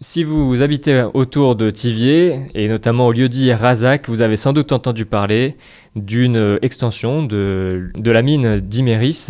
Si vous habitez autour de Thiviers, et notamment au lieu-dit Razac, vous avez sans doute entendu parler d'une extension de la mine d'Imerys,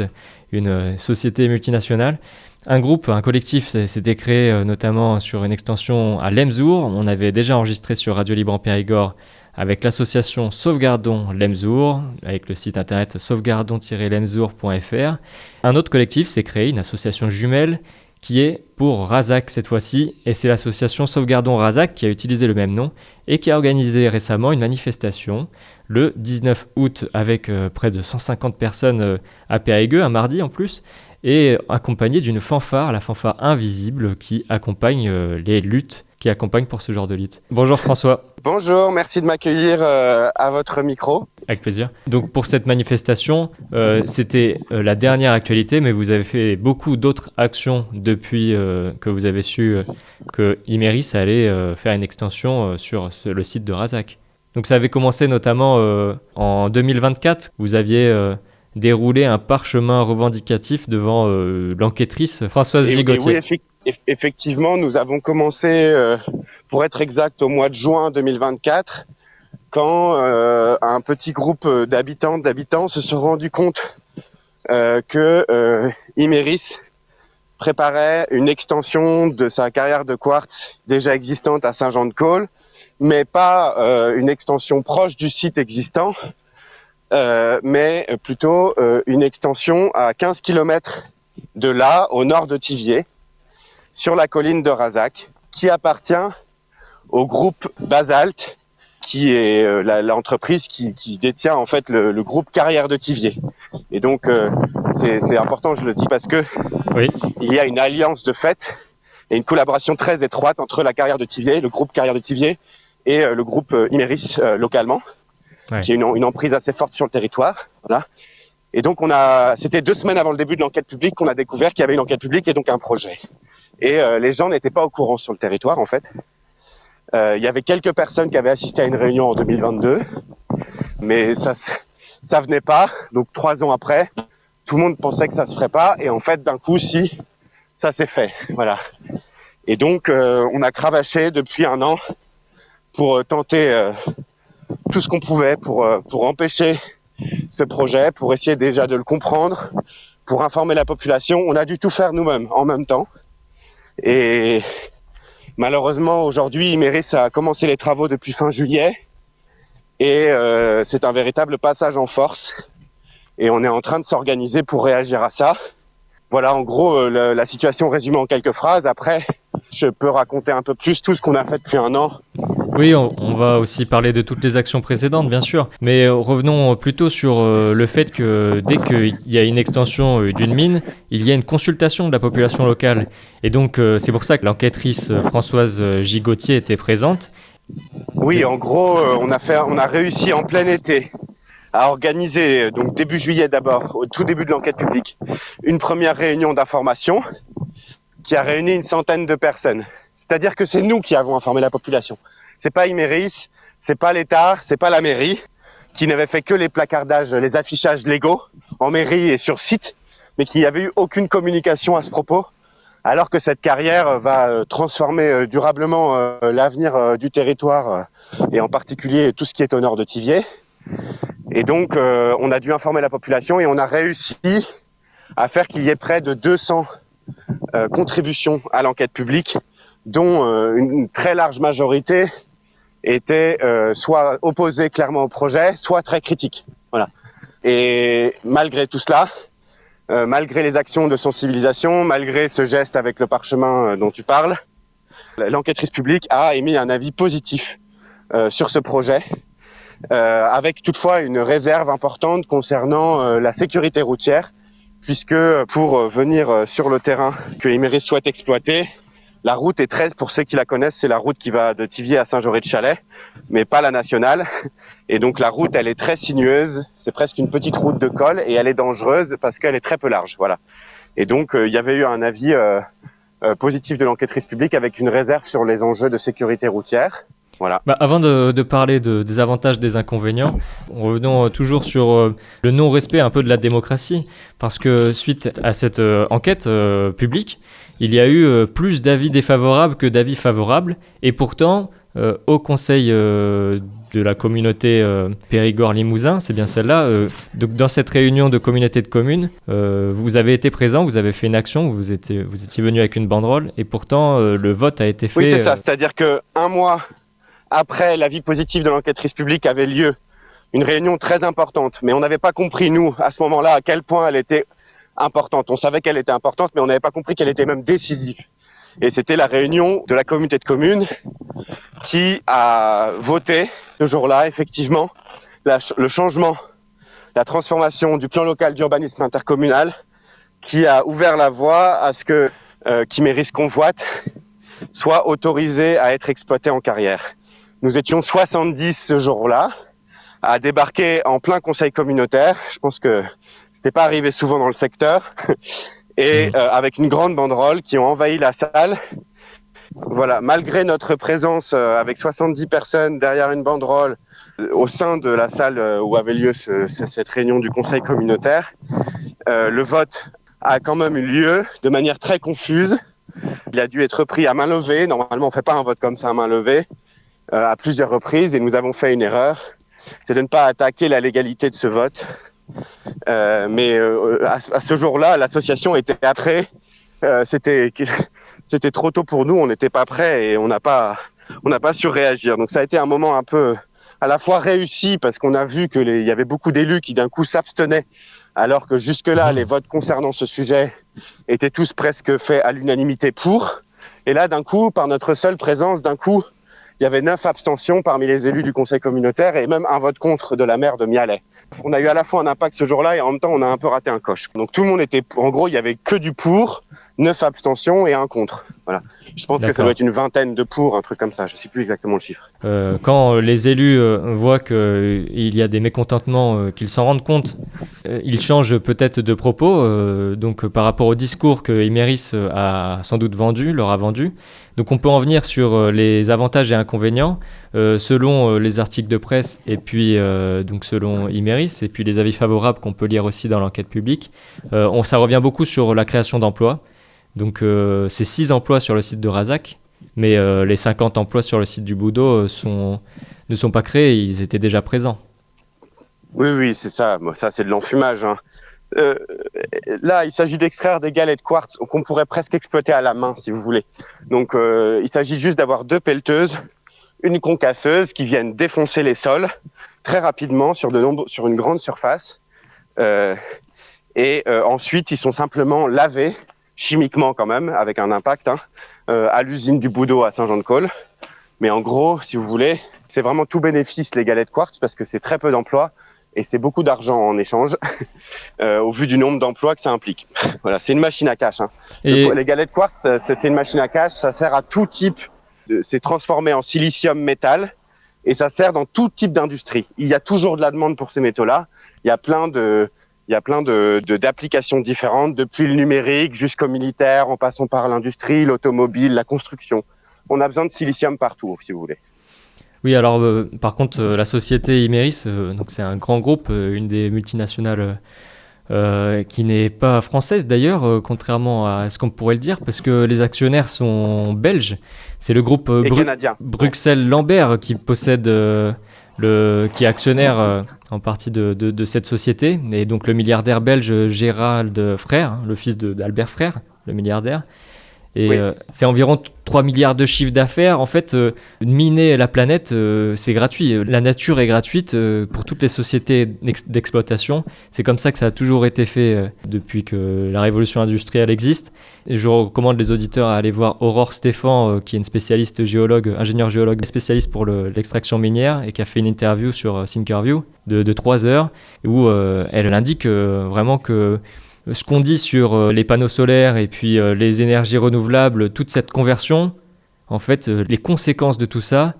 une société multinationale. Un collectif s'était créé notamment sur une extension à Lemzour. On avait déjà enregistré sur Radio Libre en Périgord avec l'association Sauvegardons Lemzour, avec le site internet sauvegardons-lemzour.fr. Un autre collectif s'est créé, une association jumelle, qui est pour Razac cette fois-ci, et c'est l'association Sauvegardons Razac qui a utilisé le même nom et qui a organisé récemment une manifestation le 19 août avec près de 150 personnes à Périgueux, un mardi en plus, et accompagnée d'une fanfare, la fanfare invisible qui accompagne les luttes, qui accompagne pour ce genre de lutte. Bonjour François. Bonjour, merci de m'accueillir à votre micro. Avec plaisir. Donc pour cette manifestation, c'était la dernière actualité, mais vous avez fait beaucoup d'autres actions depuis que vous avez su que Imerys allait faire une extension sur le site de Razac. Donc ça avait commencé notamment en 2024. Vous aviez déroulé un parchemin revendicatif devant l'enquêtrice Françoise Gigotier. Oui, effectivement, nous avons commencé, pour être exact, au mois de juin 2024, quand un petit groupe d'habitants se sont rendus compte que Imerys préparait une extension de sa carrière de quartz déjà existante à Saint-Jean-de-Caules, mais pas une extension proche du site existant, mais plutôt une extension à 15 km de là, au nord de Thiviers, sur la colline de Razac, qui appartient au groupe Basalt, qui est l'entreprise qui détient en fait le groupe Carrière de Thiviers. Et donc c'est important, je le dis parce que oui, il y a une alliance de fait et une collaboration très étroite entre la Carrière de Thiviers, le groupe Carrière de Thiviers, et le groupe Imerys localement, ouais, qui est une emprise assez forte sur le territoire. Voilà. Et donc c'était 2 semaines avant le début de l'enquête publique qu'on a découvert qu'il y avait une enquête publique et donc un projet. Et les gens n'étaient pas au courant sur le territoire en fait. Il y avait quelques personnes qui avaient assisté à une réunion en 2022, mais ça venait pas. Donc 3 ans après, tout le monde pensait que ça se ferait pas, et en fait d'un coup si, ça s'est fait. Voilà. Et donc on a cravaché depuis 1 an pour tenter tout ce qu'on pouvait pour empêcher ce projet, pour essayer déjà de le comprendre, pour informer la population. On a dû tout faire nous-mêmes en même temps. Et malheureusement, aujourd'hui, Imerys a commencé les travaux depuis fin juillet et c'est un véritable passage en force. Et on est en train de s'organiser pour réagir à ça. Voilà, en gros, la situation résumée en quelques phrases. Après, je peux raconter un peu plus tout ce qu'on a fait depuis 1 an. Oui, on va aussi parler de toutes les actions précédentes, bien sûr. Mais revenons plutôt sur le fait que dès qu'il y a une extension d'une mine, il y a une consultation de la population locale. Et donc, c'est pour ça que l'enquêtrice Françoise Gigotier était présente. Oui, en gros, on a réussi en plein été à organiser, donc début juillet d'abord, au tout début de l'enquête publique, une première réunion d'information qui a réuni une centaine de personnes. C'est-à-dire que c'est nous qui avons informé la population. C'est pas Imerys, c'est pas l'État, c'est pas la mairie qui n'avait fait que les placardages, les affichages légaux en mairie et sur site, mais qui n'avait eu aucune communication à ce propos, alors que cette carrière va transformer durablement l'avenir du territoire et en particulier tout ce qui est au nord de Thiviers. Et donc on a dû informer la population et on a réussi à faire qu'il y ait près de 200 contributions à l'enquête publique, dont une très large majorité était soit opposée clairement au projet, soit très critique. Voilà. Et malgré tout cela, malgré les actions de sensibilisation, malgré ce geste avec le parchemin dont tu parles, l'enquêtrice publique a émis un avis positif sur ce projet, avec toutefois une réserve importante concernant la sécurité routière, puisque pour venir sur le terrain que Imerys souhaite exploiter, la route est très, pour ceux qui la connaissent, c'est la route qui va de Thiviers à Saint-Joré-de-Chalais, mais pas la nationale. Et donc la route, elle est très sinueuse, c'est presque une petite route de col et elle est dangereuse parce qu'elle est très peu large. Voilà. Et donc il y avait eu un avis positif de l'enquêtrice publique avec une réserve sur les enjeux de sécurité routière. Voilà. Avant de parler des avantages, des inconvénients, revenons toujours sur le non-respect un peu de la démocratie, parce que suite à cette enquête publique, il y a eu plus d'avis défavorables que d'avis favorables. Et pourtant, au conseil de la communauté Périgord-Limousin, c'est bien celle-là, donc dans cette réunion de communauté de communes, vous avez été présent, vous avez fait une action, vous étiez venu avec une banderole, et pourtant le vote a été fait. Oui, c'est ça, c'est-à-dire qu'un mois après l'avis positif de l'enquêtrice publique avait lieu une réunion très importante, mais on n'avait pas compris, nous, à ce moment-là, à quel point elle était importante. On savait qu'elle était importante, mais on n'avait pas compris qu'elle était même décisive. Et c'était la réunion de la communauté de communes qui a voté ce jour-là, effectivement, le changement, la transformation du plan local d'urbanisme intercommunal qui a ouvert la voie à ce que Chiméris Convoite soit autorisé à être exploité en carrière. Nous étions 70 ce jour-là à débarquer en plein conseil communautaire. Je pense que c'était pas arrivé souvent dans le secteur. Et avec une grande banderole qui ont envahi la salle. Voilà, malgré notre présence avec 70 personnes derrière une banderole au sein de la salle où avait lieu cette réunion du conseil communautaire, le vote a quand même eu lieu de manière très confuse. Il a dû être pris à main levée. Normalement, on ne fait pas un vote comme ça à main levée à plusieurs reprises et nous avons fait une erreur. C'est de ne pas attaquer la légalité de ce vote. Mais à ce jour-là, l'association était après. C'était trop tôt pour nous, on n'était pas prêts et on n'a pas su réagir. Donc ça a été un moment un peu à la fois réussi parce qu'on a vu qu'il y avait beaucoup d'élus qui d'un coup s'abstenaient alors que jusque-là, les votes concernant ce sujet étaient tous presque faits à l'unanimité pour. Et là, d'un coup, par notre seule présence, il y avait 9 abstentions parmi les élus du conseil communautaire et même un vote contre de la maire de Mialet. On a eu à la fois un impact ce jour-là et en même temps, on a un peu raté un coche. Donc tout le monde était, en gros, il y avait que du pour, 9 abstentions et un contre. Voilà. Je pense que ça doit être une vingtaine de pour, un truc comme ça. Je ne sais plus exactement le chiffre. Quand les élus voient qu'il y a des mécontentements, qu'ils s'en rendent compte, ils changent peut-être de propos. Donc par rapport au discours que Imeris a sans doute leur a vendu. Donc on peut en venir sur les avantages et inconvénients selon les articles de presse et puis donc selon Imeris et puis les avis favorables qu'on peut lire aussi dans l'enquête publique. Ça revient beaucoup sur la création d'emplois. Donc c'est 6 emplois sur le site de Razac, mais les 50 emplois sur le site du Boudot ne sont pas créés, ils étaient déjà présents. Oui, c'est ça. Bon, ça, c'est de l'enfumage. Hein. Là, il s'agit d'extraire des galets de quartz qu'on pourrait presque exploiter à la main, si vous voulez. Donc, il s'agit juste d'avoir 2 pelleteuses, une concasseuse qui viennent défoncer les sols très rapidement sur une grande surface. Ensuite, ils sont simplement lavés, chimiquement quand même, avec un impact, à l'usine du Boudot à Saint-Jean-de-Caules. Mais en gros, si vous voulez, c'est vraiment tout bénéfice les galets de quartz parce que c'est très peu d'emplois et c'est beaucoup d'argent en échange au vu du nombre d'emplois que ça implique. Voilà, c'est une machine à cash. Les galets de quartz, c'est une machine à cash, ça sert à tout type, c'est transformé en silicium métal et ça sert dans tout type d'industrie. Il y a toujours de la demande pour ces métaux-là. Il y a plein d'applications différentes, depuis le numérique jusqu'au militaire, en passant par l'industrie, l'automobile, la construction. On a besoin de silicium partout, si vous voulez. Oui, alors par contre, la société Imeris, donc c'est un grand groupe, une des multinationales qui n'est pas française d'ailleurs, contrairement à ce qu'on pourrait le dire, parce que les actionnaires sont belges. C'est le groupe Bruxelles-Lambert qui possède, qui est actionnaire en partie de cette société. Et donc le milliardaire belge Gérald Frère, le fils d'Albert Frère, le milliardaire. Et c'est environ 3 milliards de chiffre d'affaires. En fait, miner la planète, c'est gratuit. La nature est gratuite pour toutes les sociétés d'exploitation. C'est comme ça que ça a toujours été fait depuis que la révolution industrielle existe. Et je recommande les auditeurs à aller voir Aurore Stéphan, qui est une spécialiste géologue, ingénieure géologue, spécialiste pour l'extraction minière et qui a fait une interview sur Thinkerview de 3 heures où elle indique vraiment que ce qu'on dit sur les panneaux solaires et puis les énergies renouvelables, toute cette conversion, en fait, les conséquences de tout ça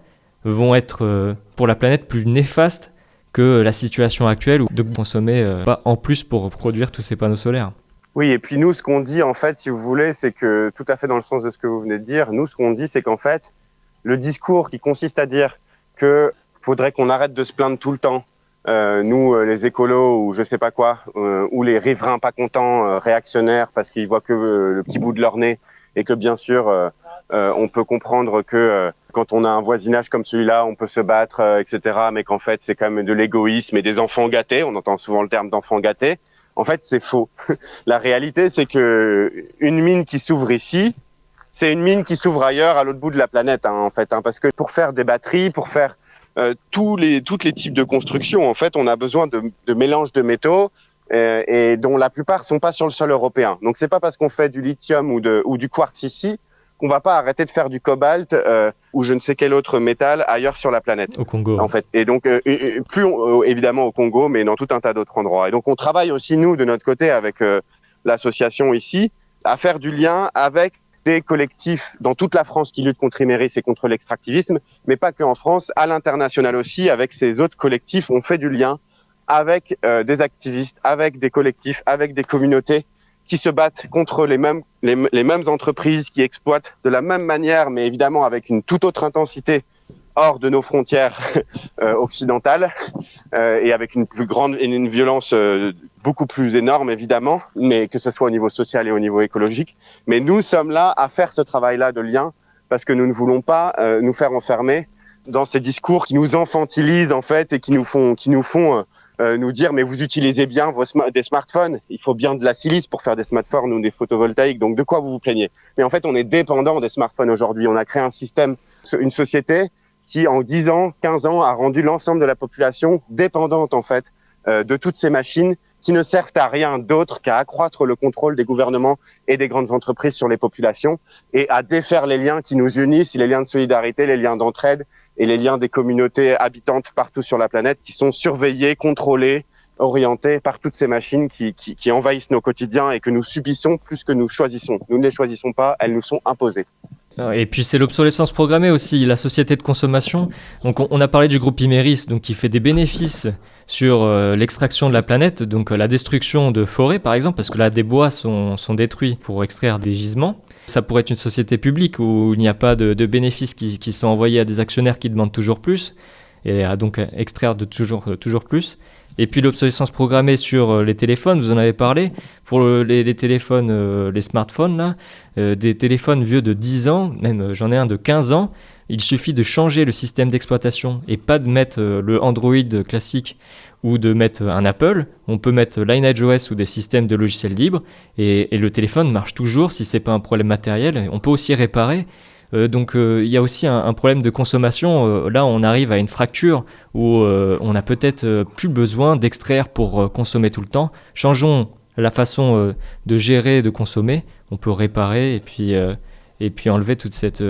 vont être pour la planète plus néfastes que la situation actuelle où de consommer pas en plus pour produire tous ces panneaux solaires. Oui, et puis nous, ce qu'on dit, en fait, si vous voulez, c'est que, tout à fait dans le sens de ce que vous venez de dire, nous, ce qu'on dit, c'est qu'en fait, le discours qui consiste à dire qu'il faudrait qu'on arrête de se plaindre tout le temps, nous, les écolos ou je sais pas quoi, ou les riverains pas contents, réactionnaires parce qu'ils voient que le petit bout de leur nez et que bien sûr, on peut comprendre que quand on a un voisinage comme celui-là, on peut se battre, etc. Mais qu'en fait, c'est quand même de l'égoïsme et des enfants gâtés. On entend souvent le terme d'enfants gâtés. En fait, c'est faux. La réalité, c'est que une mine qui s'ouvre ici, c'est une mine qui s'ouvre ailleurs, à l'autre bout de la planète, en fait. Parce que pour faire des batteries, pour faire tous les types de construction, en fait, on a besoin de mélanges de métaux et dont la plupart sont pas sur le sol européen. Donc, c'est pas parce qu'on fait du lithium ou du quartz ici qu'on va pas arrêter de faire du cobalt ou je ne sais quel autre métal ailleurs sur la planète. Au Congo. En fait. Et donc, évidemment au Congo, mais dans tout un tas d'autres endroits. Et donc, on travaille aussi, nous, de notre côté, avec l'association ici, à faire du lien avec des collectifs dans toute la France qui luttent contre Imerys et contre l'extractivisme, mais pas qu'en France, à l'international aussi, avec ces autres collectifs, on fait du lien avec des activistes, avec des collectifs, avec des communautés qui se battent contre les mêmes entreprises qui exploitent de la même manière, mais évidemment avec une toute autre intensité hors de nos frontières occidentales et avec une plus grande et une violence beaucoup plus énorme évidemment, mais que ce soit au niveau social et au niveau écologique. Mais nous sommes là à faire ce travail-là de lien parce que nous ne voulons pas nous faire enfermer dans ces discours qui nous infantilisent en fait et qui nous font nous dire mais vous utilisez bien des smartphones, il faut bien de la silice pour faire des smartphones ou des photovoltaïques, donc de quoi vous vous plaignez? Mais en fait on est dépendant des smartphones aujourd'hui, on a créé un système, une société qui en 10 ans, 15 ans a rendu l'ensemble de la population dépendante en fait de toutes ces machines qui ne servent à rien d'autre qu'à accroître le contrôle des gouvernements et des grandes entreprises sur les populations et à défaire les liens qui nous unissent, les liens de solidarité, les liens d'entraide et les liens des communautés habitantes partout sur la planète qui sont surveillés, contrôlés, orientés par toutes ces machines qui envahissent nos quotidiens et que nous subissons plus que nous choisissons. Nous ne les choisissons pas, elles nous sont imposées. Et puis c'est l'obsolescence programmée aussi, la société de consommation. Donc on a parlé du groupe Imerys, donc qui fait des bénéfices sur l'extraction de la planète, donc la destruction de forêts par exemple, parce que là des bois sont détruits pour extraire des gisements. Ça pourrait être une société publique où il n'y a pas de bénéfices qui sont envoyés à des actionnaires qui demandent toujours plus, et à donc extraire de toujours plus. Et puis l'obsolescence programmée sur les téléphones, vous en avez parlé, pour les téléphones, les smartphones, là, des téléphones vieux de 10 ans, même j'en ai un de 15 ans, il suffit de changer le système d'exploitation et pas de mettre le Android classique ou de mettre un Apple. On peut mettre Lineage OS ou des systèmes de logiciels libres et le téléphone marche toujours si c'est pas un problème matériel. On peut aussi réparer. Donc il y a aussi un problème de consommation. Là, on arrive à une fracture où on a peut-être plus besoin d'extraire pour consommer tout le temps. Changeons la façon de gérer et de consommer. On peut réparer et puis enlever toute cette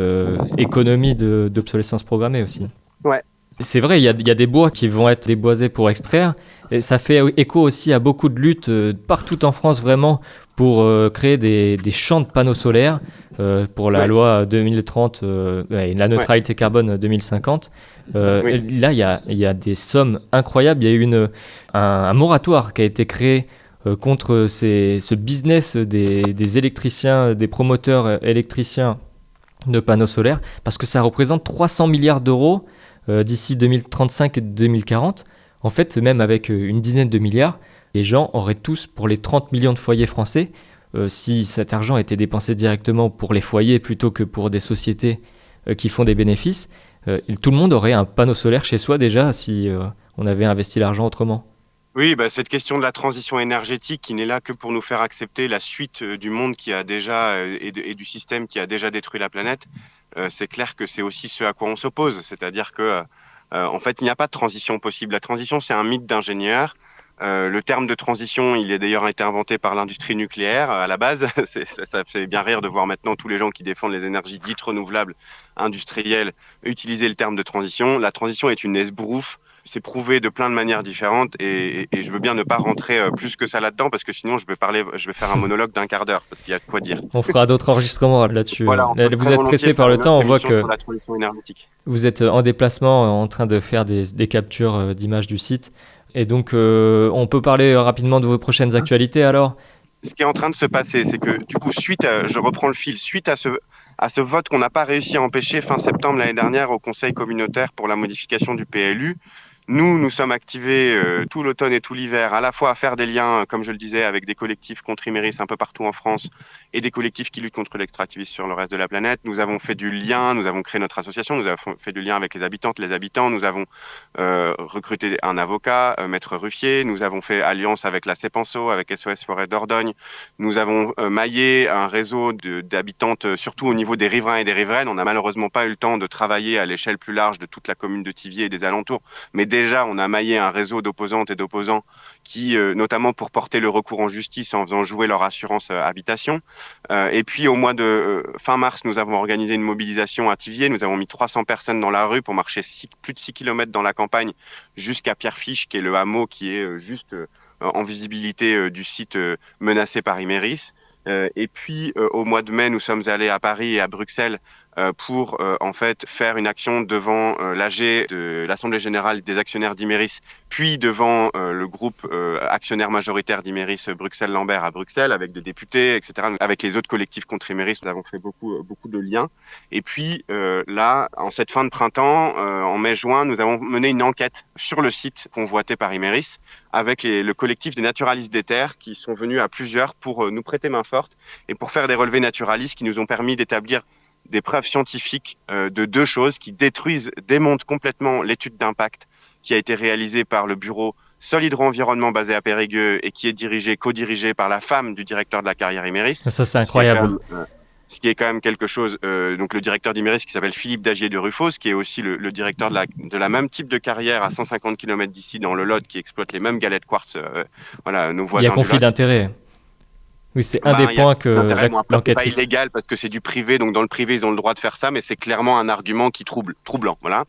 économie d'obsolescence programmée aussi. Ouais. C'est vrai, il y a des bois qui vont être déboisés pour extraire. Et ça fait écho aussi à beaucoup de luttes partout en France vraiment pour créer des champs de panneaux solaires pour la loi 2030 et la neutralité carbone 2050. Là, il y a des sommes incroyables. Il y a eu un moratoire qui a été créé contre ce business des électriciens, des promoteurs électriciens de panneaux solaires, parce que ça représente 300 milliards d'euros d'ici 2035 et 2040. En fait, même avec une dizaine de milliards, les gens auraient tous, pour les 30 millions de foyers français, si cet argent était dépensé directement pour les foyers plutôt que pour des sociétés qui font des bénéfices, tout le monde aurait un panneau solaire chez soi déjà si on avait investi l'argent autrement. Oui, cette question de la transition énergétique qui n'est là que pour nous faire accepter la suite du monde qui a déjà et du système qui a déjà détruit la planète, c'est clair que c'est aussi ce à quoi on s'oppose. C'est-à-dire que en fait, il n'y a pas de transition possible. La transition, c'est un mythe d'ingénieur. Le terme de transition, il a d'ailleurs été inventé par l'industrie nucléaire à la base. Ça fait bien rire de voir maintenant tous les gens qui défendent les énergies dites renouvelables industrielles utiliser le terme de transition. La transition est une esbrouffe. C'est prouvé de plein de manières différentes et je veux bien ne pas rentrer plus que ça là-dedans parce que sinon je vais faire un monologue d'1 quart d'heure parce qu'il y a de quoi dire. On fera d'autres enregistrements là-dessus. Voilà, vous êtes pressé par le temps, on voit que la transition énergétique. Vous êtes en déplacement en train de faire des captures d'images du site. Et donc, on peut parler rapidement de vos prochaines actualités alors? Ce qui est en train de se passer, c'est que du coup, je reprends le fil, suite à ce vote qu'on n'a pas réussi à empêcher fin septembre l'année dernière au Conseil communautaire pour la modification du PLU, nous sommes activés tout l'automne et tout l'hiver, à la fois à faire des liens, comme je le disais, avec des collectifs contre Imerys un peu partout en France, et des collectifs qui luttent contre l'extractivisme sur le reste de la planète. Nous avons fait du lien, nous avons créé notre association, nous avons fait du lien avec les habitantes, les habitants, nous avons recruté un avocat, Maître Ruffier, nous avons fait alliance avec la CEPANSO, avec SOS Forêt d'Ordogne, nous avons maillé un réseau d'habitantes, surtout au niveau des riverains et des riveraines. On n'a malheureusement pas eu le temps de travailler à l'échelle plus large de toute la commune de Thiviers et des alentours, mais déjà on a maillé un réseau d'opposantes et d'opposants qui, notamment pour porter le recours en justice en faisant jouer leur assurance habitation. Et puis au mois de fin mars, nous avons organisé une mobilisation à Thiviers. Nous avons mis 300 personnes dans la rue pour marcher plus de 6 km dans la campagne jusqu'à Pierrefiche, qui est le hameau qui est juste en visibilité du site menacé par Imerys. Et puis au mois de mai, nous sommes allés à Paris et à Bruxelles pour en fait faire une action devant l'AG de l'Assemblée générale des actionnaires d'Imerys, puis devant le groupe actionnaire majoritaire d'Imerys Bruxelles-Lambert à Bruxelles, avec des députés, etc. Avec les autres collectifs contre Imerys, nous avons fait beaucoup de liens. Et puis là, en cette fin de printemps, en mai-juin, nous avons mené une enquête sur le site convoité par Imerys, avec le collectif des naturalistes des terres qui sont venus à plusieurs pour nous prêter main forte et pour faire des relevés naturalistes qui nous ont permis d'établir des preuves scientifiques de deux choses qui démontent complètement l'étude d'impact qui a été réalisée par le bureau Sol Hydro-Environnement basé à Périgueux et qui est co-dirigé par la femme du directeur de la carrière Imerys. Ça, c'est incroyable. Ce qui est quand même quelque chose, donc le directeur d'Imerys qui s'appelle Philippe Dagier de Ruffos, qui est aussi le directeur de la même type de carrière à 150 km d'ici dans le Lot, qui exploite les mêmes galets de quartz, voilà, nos voisins. Il y a conflit d'intérêts. Oui, c'est un des points que l'enquête. C'est pas l'enquêtrice... illégal parce que c'est du privé, donc dans le privé ils ont le droit de faire ça, mais c'est clairement un argument qui troublant, voilà.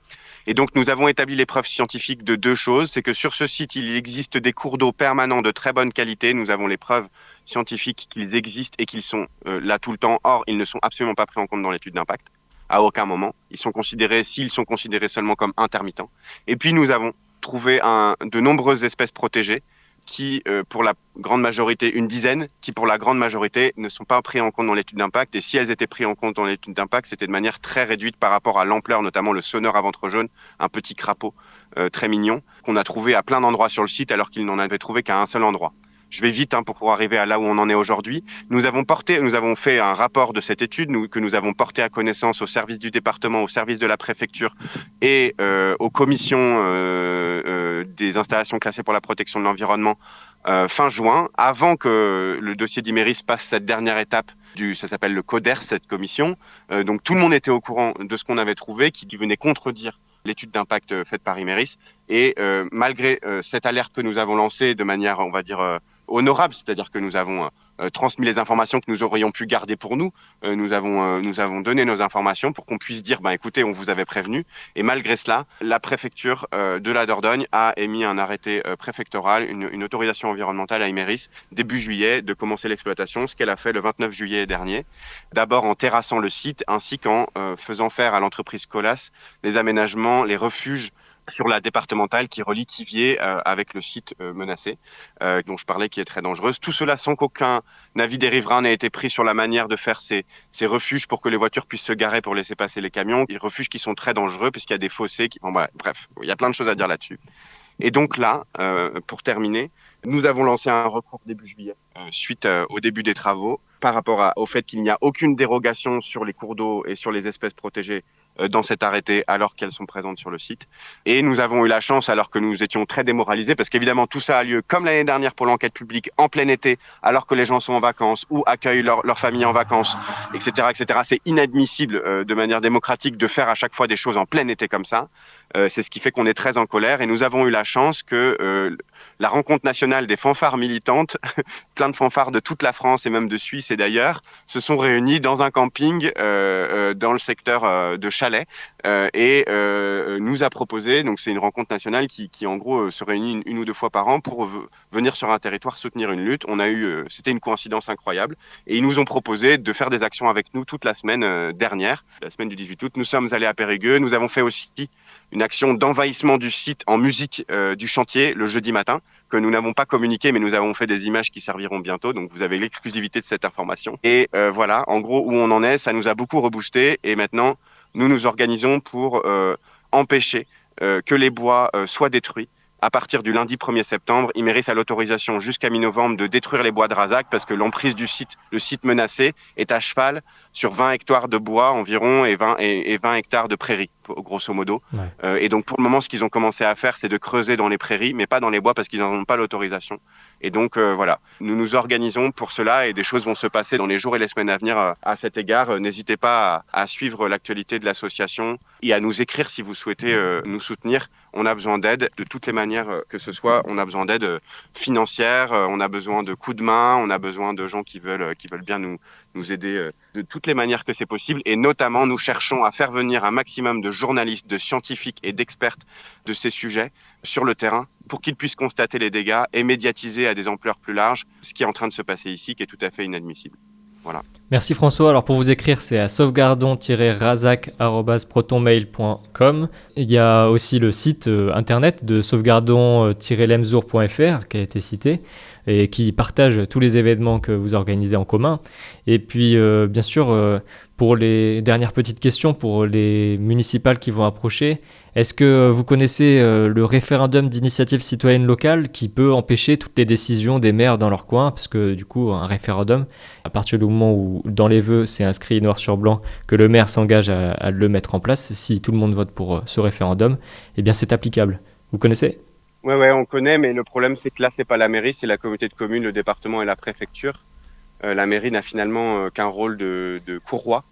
Et donc nous avons établi les preuves scientifiques de deux choses, c'est que sur ce site il existe des cours d'eau permanents de très bonne qualité. Nous avons les preuves scientifiques qu'ils existent et qu'ils sont là tout le temps. Or ils ne sont absolument pas pris en compte dans l'étude d'impact à aucun moment. S'ils sont considérés seulement comme intermittents. Et puis nous avons trouvé de nombreuses espèces protégées qui, pour la grande majorité, une dizaine, qui, pour la grande majorité, ne sont pas pris en compte dans l'étude d'impact. Et si elles étaient prises en compte dans l'étude d'impact, c'était de manière très réduite par rapport à l'ampleur, notamment le sonneur à ventre jaune, un petit crapaud très mignon, qu'on a trouvé à plein d'endroits sur le site, alors qu'il n'en avait trouvé qu'à un seul endroit. Je vais vite pour pouvoir arriver à là où on en est aujourd'hui. Nous avons fait un rapport de cette étude que nous avons porté à connaissance au service du département, au service de la préfecture et aux commissions des installations classées pour la protection de l'environnement fin juin, avant que le dossier d'Imerys passe cette dernière étape ça s'appelle le CODERS, cette commission. Donc tout le monde était au courant de ce qu'on avait trouvé, qui venait contredire l'étude d'impact faite par Imerys. Et malgré cette alerte que nous avons lancée de manière, on va dire, honorable, c'est-à-dire que nous avons transmis les informations que nous aurions pu garder pour nous. Nous avons donné nos informations pour qu'on puisse dire, écoutez, on vous avait prévenu. Et malgré cela, la préfecture de la Dordogne a émis un arrêté préfectoral, une autorisation environnementale à Imerys, début juillet, de commencer l'exploitation, ce qu'elle a fait le 29 juillet dernier. D'abord en terrassant le site, ainsi qu'en faisant faire à l'entreprise Colas les aménagements, les refuges sur la départementale qui relie Thiviers avec le site menacé, dont je parlais, qui est très dangereuse. Tout cela sans qu'aucun avis des riverains n'ait été pris sur la manière de faire ces refuges pour que les voitures puissent se garer pour laisser passer les camions. Des refuges qui sont très dangereux puisqu'il y a des fossés. Bref, il y a plein de choses à dire là-dessus. Et donc là, pour terminer, nous avons lancé un recours début juillet, suite au début des travaux, par rapport au fait qu'il n'y a aucune dérogation sur les cours d'eau et sur les espèces protégées dans cet arrêté alors qu'elles sont présentes sur le site. Et nous avons eu la chance, alors que nous étions très démoralisés, parce qu'évidemment tout ça a lieu comme l'année dernière pour l'enquête publique, en plein été, alors que les gens sont en vacances ou accueillent leur famille en vacances, etc. etc. C'est inadmissible de manière démocratique de faire à chaque fois des choses en plein été comme ça. C'est ce qui fait qu'on est très en colère et nous avons eu la chance que la rencontre nationale des fanfares militantes, plein de fanfares de toute la France et même de Suisse et d'ailleurs, se sont réunis dans un camping dans le secteur de Chalais et nous a proposé, donc c'est une rencontre nationale qui en gros se réunit une ou deux fois par an pour venir sur un territoire soutenir une lutte. C'était une coïncidence incroyable et ils nous ont proposé de faire des actions avec nous toute la semaine dernière, la semaine du 18 août. Nous sommes allés à Périgueux, nous avons fait aussi une action d'envahissement du site en musique du chantier le jeudi matin, que nous n'avons pas communiqué, mais nous avons fait des images qui serviront bientôt, donc vous avez l'exclusivité de cette information. Et voilà, en gros, où on en est, ça nous a beaucoup reboosté, et maintenant, nous nous organisons pour empêcher que les bois soient détruits, À partir du lundi 1er septembre, Imerys a l'autorisation jusqu'à mi-novembre de détruire les bois de Razac parce que l'emprise du site, le site menacé, est à cheval sur 20 hectares de bois environ et 20 hectares de prairies, grosso modo. Ouais. Et donc pour le moment, ce qu'ils ont commencé à faire, c'est de creuser dans les prairies, mais pas dans les bois parce qu'ils n'en ont pas l'autorisation. Et donc voilà, nous nous organisons pour cela et des choses vont se passer dans les jours et les semaines à venir à cet égard. N'hésitez pas à suivre l'actualité de l'association et à nous écrire si vous souhaitez nous soutenir. On a besoin d'aide de toutes les manières que ce soit. On a besoin d'aide financière, on a besoin de coups de main, on a besoin de gens qui veulent bien nous aider de toutes les manières que c'est possible. Et notamment, nous cherchons à faire venir un maximum de journalistes, de scientifiques et d'experts de ces sujets sur le terrain pour qu'ils puissent constater les dégâts et médiatiser à des ampleurs plus larges ce qui est en train de se passer ici, qui est tout à fait inadmissible. Voilà. Merci François. Alors pour vous écrire, c'est à sauvegardon-razac@protonmail.com. Il y a aussi le site internet de sauvegardon-lemzour.fr qui a été cité et qui partage tous les événements que vous organisez en commun. Et puis bien sûr, pour les dernières petites questions pour les municipales qui vont approcher, est-ce que vous connaissez le référendum d'initiative citoyenne locale qui peut empêcher toutes les décisions des maires dans leur coin? Parce que du coup, un référendum, à partir du moment où dans les vœux c'est inscrit noir sur blanc que le maire s'engage à le mettre en place, si tout le monde vote pour ce référendum, eh bien c'est applicable. Vous connaissez? Ouais, on connaît, mais le problème c'est que là, c'est pas la mairie, c'est la communauté de communes, le département et la préfecture. La mairie n'a finalement qu'un rôle de courroie.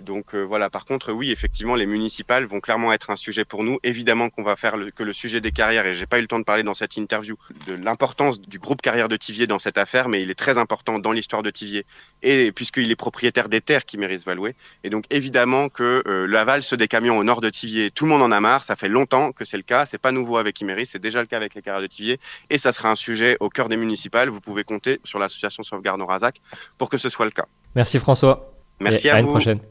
Donc voilà, par contre, oui, effectivement, les municipales vont clairement être un sujet pour nous. Évidemment qu'on va faire que le sujet des carrières, et j'ai pas eu le temps de parler dans cette interview de l'importance du groupe carrière de Thiviers dans cette affaire, mais il est très important dans l'histoire de Thiviers, et puisqu'il est propriétaire des terres qu'Imerys va louer. Et donc évidemment que la valse des camions au nord de Thiviers, tout le monde en a marre, ça fait longtemps que c'est le cas, c'est pas nouveau avec Imerys, c'est déjà le cas avec les carrières de Thiviers, et ça sera un sujet au cœur des municipales. Vous pouvez compter sur l'association Sauvegarde Razac pour que ce soit le cas. Merci François. Merci Et à à une vous. prochaine.